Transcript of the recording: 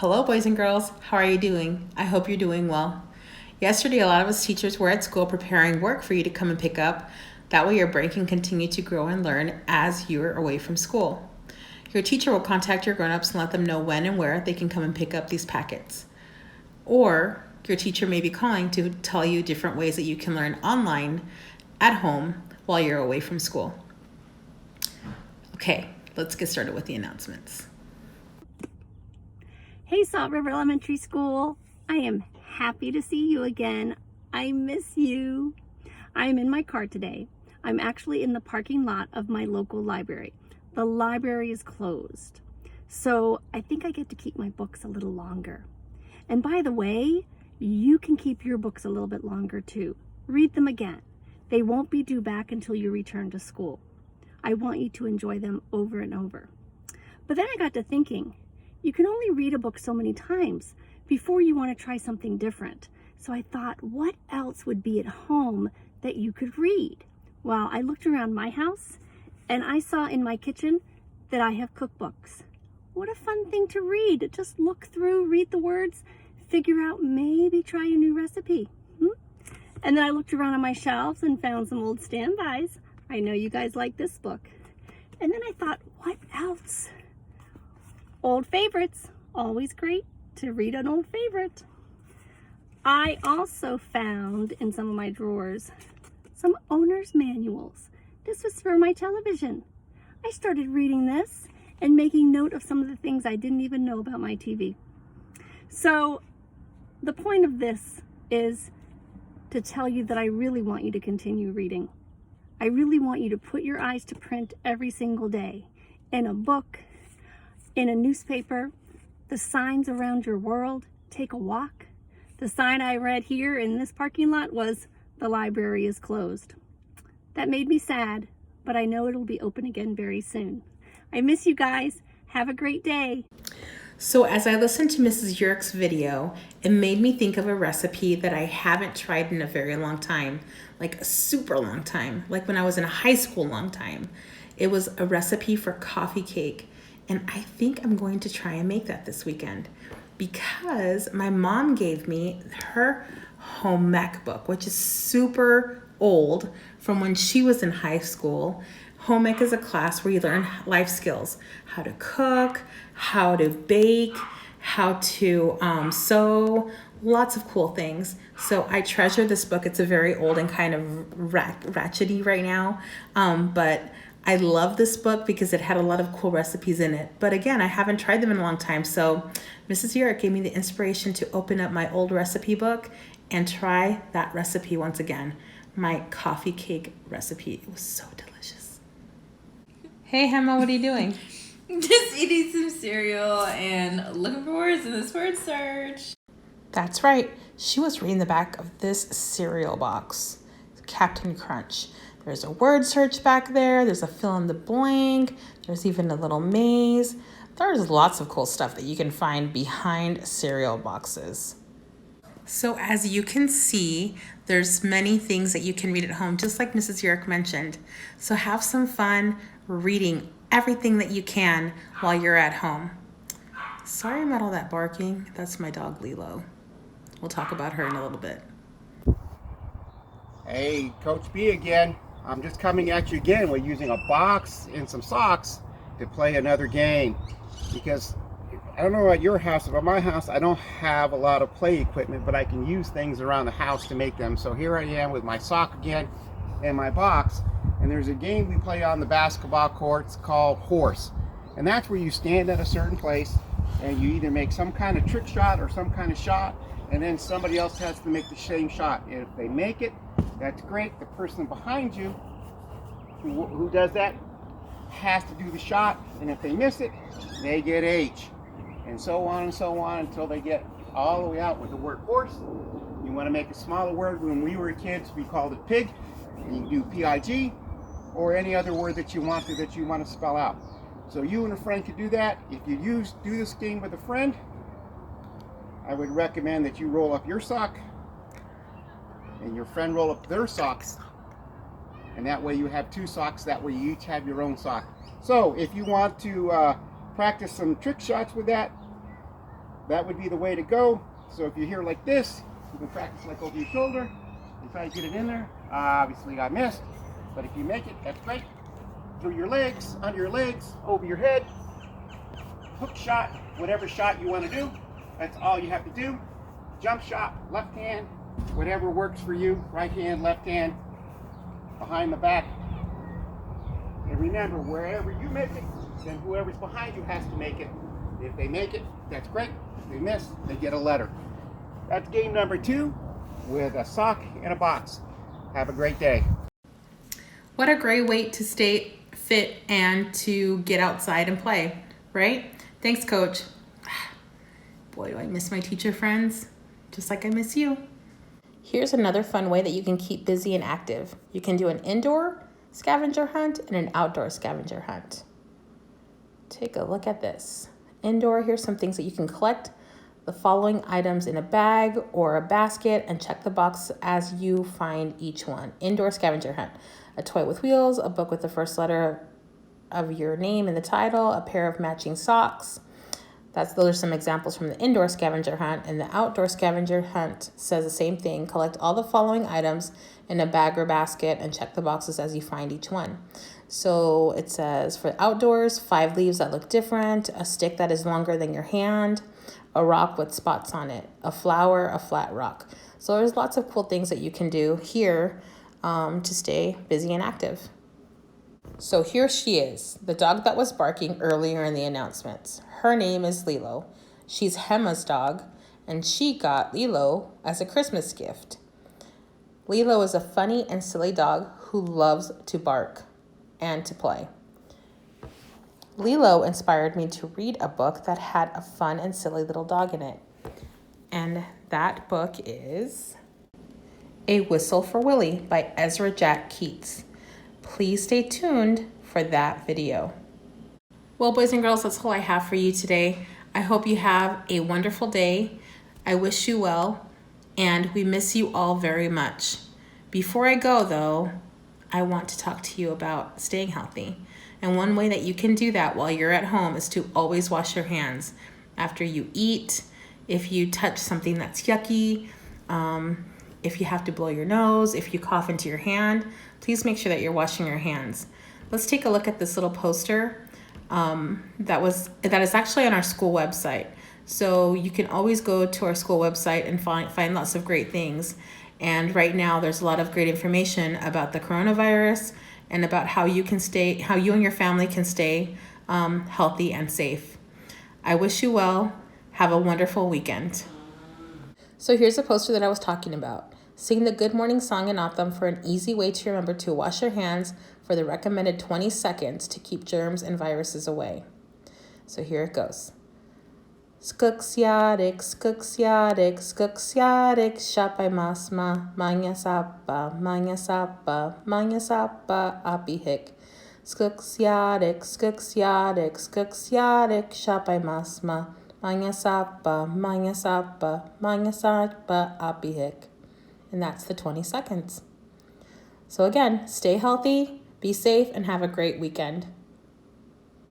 Hello, boys and girls. How are you doing? I hope you're doing well. Yesterday, a lot of us teachers were at school preparing work for you to come and pick up. That way, your brain can continue to grow and learn as you're away from school. Your teacher will contact your grown-ups and let them know when and where they can come and pick up these packets. Or your teacher may be calling to tell you different ways that you can learn online at home while you're away from school. Okay, let's get started with the announcements. Hey, Salt River Elementary School. I am happy to see you again. I miss you. I'm in my car today. I'm actually in the parking lot of my local library. The library is closed, so I think I get to keep my books a little longer. And by the way, you can keep your books a little bit longer too. Read them again. They won't be due back until you return to school. I want you to enjoy them over and over. But then I got to thinking, you can only read a book so many times before you want to try something different. So I thought, what else would be at home that you could read? Well, I looked around my house and I saw in my kitchen that I have cookbooks. What a fun thing to read. Just look through, read the words, figure out, maybe try a new recipe. And then I looked around on my shelves and found some old standbys. I know you guys like this book. And then I thought, what else? Old favorites, always great to read an old favorite. I also found in some of my drawers some owner's manuals. This was for my television. I started reading this and making note of some of the things I didn't even know about my TV. So the point of this is to tell you that I really want you to continue reading. I really want you to put your eyes to print every single day in a book, in a newspaper, the signs around your world. Take a walk. The sign I read here in this parking lot was, "The library is closed." That made me sad, but I know it'll be open again very soon. I miss you guys. Have a great day. So as I listened to Mrs. Yurek's video, it made me think of a recipe that I haven't tried in a very long time, like a super long time, like when I was in high school long time. It was a recipe for coffee cake. And I think I'm going to try and make that this weekend because my mom gave me her home ec book, which is super old from when she was in high school. Home ec is a class where you learn life skills, how to cook, how to bake, how to sew, lots of cool things. So I treasure this book. It's a very old and kind of ratchety right now, but I love this book because it had a lot of cool recipes in it. But again, I haven't tried them in a long time. So Mrs. Yurek gave me the inspiration to open up my old recipe book and try that recipe once again. My coffee cake recipe. It was so delicious. Hey, Hema, what are you doing? Just eating some cereal and looking for words in this word search. That's right. She was reading the back of this cereal box, Captain Crunch. There's a word search back there. There's a fill in the blank. There's even a little maze. There's lots of cool stuff that you can find behind cereal boxes. So as you can see, there's many things that you can read at home, just like Mrs. Yurek mentioned. So have some fun reading everything that you can while you're at home. Sorry about all that barking. That's my dog, Lilo. We'll talk about her in a little bit. Hey, Coach B again. I'm just coming at you again. We're using a box and some socks to play another game. Because I don't know about your house, but my house, I don't have a lot of play equipment, but I can use things around the house to make them. So here I am with my sock again and my box. And there's a game we play on the basketball courts called Horse. And that's where you stand at a certain place and you either make some kind of trick shot or some kind of shot, and then somebody else has to make the same shot. And if they make it, that's great. The person behind you who does that has to do the shot, and if they miss it, they get H. And so on until they get all the way out with the word horse. You want to make a smaller word. When we were kids, we called it pig. And you can do P-I-G or any other word that you want to spell out. So you and a friend could do that. If you do this game with a friend, I would recommend that you roll up your sock and your friend roll up their socks, and that way you have two socks. That way you each have your own sock. So if you want to practice some trick shots with that, that would be the way to go. So if you're here like this, you can practice like over your shoulder and try to get it in there. Obviously I missed, but if you make it, that's great. Through your legs, under your legs, over your head, hook shot, whatever shot you want to do. That's all you have to do. Jump shot, left hand, whatever works for you. Right hand, left hand, behind the back. And remember, wherever you make it, then whoever's behind you has to make it. If they make it, that's great. If they miss, they get a letter. That's game number 2 with a sock and a box. Have a great day. What a great way to stay fit and to get outside and play, right? Thanks, Coach. Boy, do I miss my teacher friends, just like I miss you. Here's another fun way that you can keep busy and active. You can do an indoor scavenger hunt and an outdoor scavenger hunt. Take a look at this. Indoor, here's some things that you can collect. The following items in a bag or a basket and check the box as you find each one. Indoor scavenger hunt. A toy with wheels, a book with the first letter of your name in the title, a pair of matching socks. Those are some examples from the indoor scavenger hunt. And the outdoor scavenger hunt says the same thing. Collect all the following items in a bag or basket and check the boxes as you find each one. So it says for outdoors, 5 leaves that look different, a stick that is longer than your hand, a rock with spots on it, a flower, a flat rock. So there's lots of cool things that you can do here to stay busy and active. So here she is, the dog that was barking earlier in the announcements. Her name is Lilo. She's Hema's dog, and she got Lilo as a Christmas gift. Lilo is a funny and silly dog who loves to bark and to play. Lilo inspired me to read a book that had a fun and silly little dog in it. And that book is A Whistle for Willie by Ezra Jack Keats. Please stay tuned for that video. Well, boys and girls, that's all I have for you today. I hope you have a wonderful day. I wish you well, and we miss you all very much. Before I go, though, I want to talk to you about staying healthy. And one way that you can do that while you're at home is to always wash your hands after you eat. If you touch something that's yucky, if you have to blow your nose, if you cough into your hand, please make sure that you're washing your hands. Let's take a look at this little poster that is actually on our school website. So you can always go to our school website and find lots of great things. And right now there's a lot of great information about the coronavirus and about how you and your family can stay healthy and safe. I wish you well. Have a wonderful weekend. So here's a poster that I was talking about. Sing the Good Morning Song and Anthem for an easy way to remember to wash your hands for the recommended 20 seconds to keep germs and viruses away. So here it goes. Skuksiadik, skuksiadik, skuksiadik, shapai masma, manya sapa, apihik. Skuksiadik, skuksiadik, skuksiadik, shapai masma, manya sapa, apihik. And that's the 20 seconds. So again, stay healthy, be safe, and have a great weekend.